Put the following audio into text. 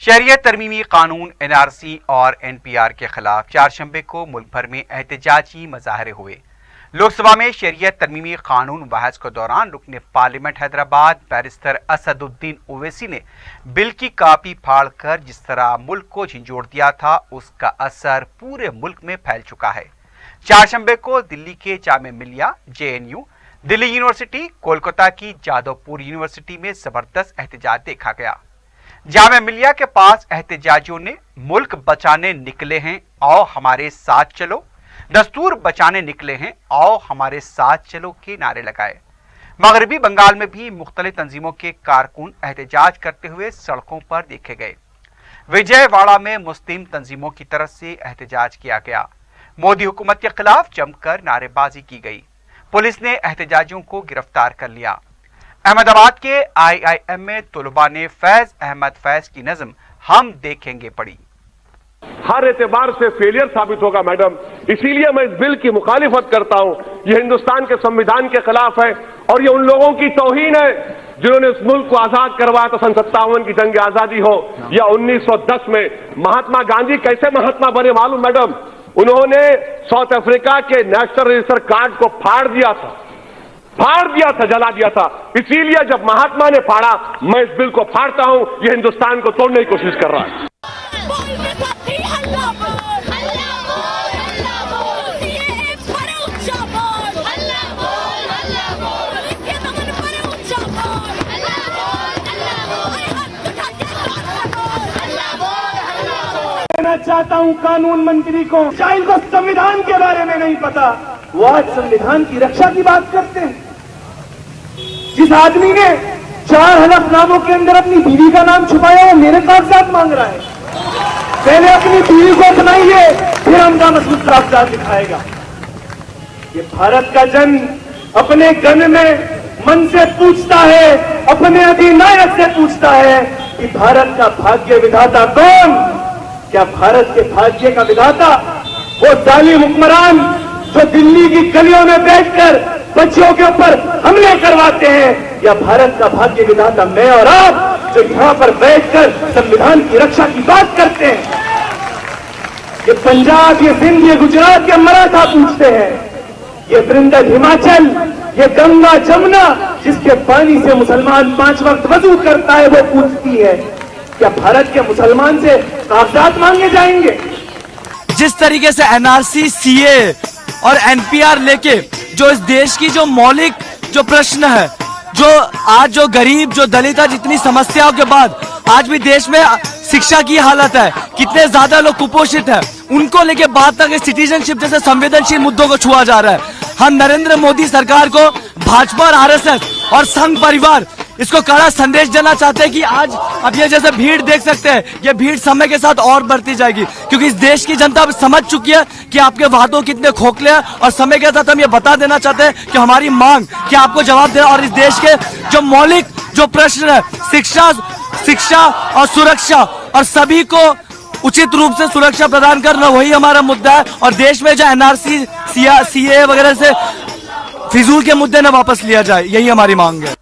शहरियत तरमीमी कानून एनआरसी और एनपीआर के खिलाफ चारशंबे को मुल्क भर में एहतजाजी मुजाहरे हुए। लोकसभा में शहरियत तरमीमी कानून बहस के दौरान रुकने पार्लियामेंट हैदराबाद बैरिस्टर असदुद्दीन ओवैसी ने बिल की कापी फाड़कर जिस तरह मुल्क को झंझोड़ दिया था, उसका असर पूरे मुल्क में फैल चुका है। चारशंबे को दिल्ली के जामिया मिलिया, जेएनयू, दिल्ली यूनिवर्सिटी, कोलकाता की जादवपुर यूनिवर्सिटी में जबरदस्त एहतजाज देखा गया। जामिया मिलिया के पास एहतजाजियों ने मुल्क बचाने निकले हैं, आओ हमारे साथ चलो, दस्तूर बचाने निकले हैं, आओ हमारे साथ चलो के नारे लगाए। मगरबी बंगाल में भी मुख्तलिफ तंजीमों के कारकुन एहतजाज करते हुए सड़कों पर देखे गए। विजयवाड़ा में मुस्लिम तंजीमों की तरफ से एहतजाज किया गया। मोदी हुकूमत के खिलाफ जमकर नारेबाजी की गई। पुलिस ने एहतजाजियों को गिरफ्तार कर लिया। अहमदाबाद के IIM में तलबा ने फैज अहमद फैज की नज़्म हम देखेंगे पढ़ी। हर एतबार से फेलियर साबित होगा मैडम, इसीलिए मैं इस बिल की मुखालिफत करता हूं। यह हिंदुस्तान के संविधान के खिलाफ है और ये उन लोगों की तौहीन है जिन्होंने इस मुल्क को आजाद करवाया। तो 57 की जंग आजादी हो या 1910 में महात्मा गांधी कैसे महात्मा बने मालूम मैडम? उन्होंने साउथ अफ्रीका के नेशनल रजिस्टर कार्ड को फाड़ दिया था, जला दिया था। इसीलिए जब महात्मा ने फाड़ा, मैं इस बिल को फाड़ता हूं। यह हिंदुस्तान को तोड़ने की कोशिश कर रहा है। मैं चाहता हूं कानून मंत्री को, शायद इनको संविधान के बारे में नहीं पता, वो आज संविधान की रक्षा की बात करते हैं। जिस आदमी ने 4 हलफनामों के अंदर अपनी बीवी का नाम छुपाया, वो मेरे कागजात मांग रहा है। पहले अपनी बीवी को अपनाइए, फिर हमका मजबूत कागजात दिखाएगा। ये भारत का जन अपने गण में मन से पूछता है, अपने अधिनायक से पूछता है कि भारत का भाग्य विधाता कौन? क्या भारत के भाग्य का विधाता वो जालिम हुक्मरान जो दिल्ली की गलियों में बैठकर बच्चियों के ऊपर हमले करवाते हैं, या भारत का भाग्य विधाता मैं और आप जो यहां पर बैठकर संविधान की रक्षा की बात करते हैं? ये पंजाब, ये सिंध, ये गुजरात, ये मराठा पूछते हैं, ये वृंदर हिमाचल, ये गंगा जमुना जिसके पानी से मुसलमान 5 वक्त वजू करता है, वो पूछती है क्या भारत के मुसलमान से कागजात मांगे जाएंगे? जिस तरीके से एनआरसी, सीए और एनपीआर लेके जो इस देश की जो मौलिक जो प्रश्न है, जो आज जो गरीब, जो दलित है, जितनी समस्याओं के बाद आज भी देश में शिक्षा की हालत है, कितने ज्यादा लोग कुपोषित है, उनको लेके बात तक सिटीजनशिप जैसे संवेदनशील मुद्दों को छुआ जा रहा है। हम नरेंद्र मोदी सरकार को, भाजपा और आरएसएस और संघ परिवार इसको कड़ा संदेश देना चाहते हैं कि आज अब ये जैसे भीड़ देख सकते हैं, ये भीड़ समय के साथ और बढ़ती जाएगी, क्योंकि इस देश की जनता अब समझ चुकी है कि आपके वादों कितने खोखले हैं। और समय के साथ हम ये बता देना चाहते हैं कि हमारी मांग कि आपको जवाब देना और इस देश के जो मौलिक जो प्रश्न है, शिक्षा और सुरक्षा, और सभी को उचित रूप से सुरक्षा प्रदान करना, वही हमारा मुद्दा है। और देश में जो एनआरसी, सीए वगैरह से फिजूल के मुद्दे न वापस लिया जाए, यही हमारी मांग है।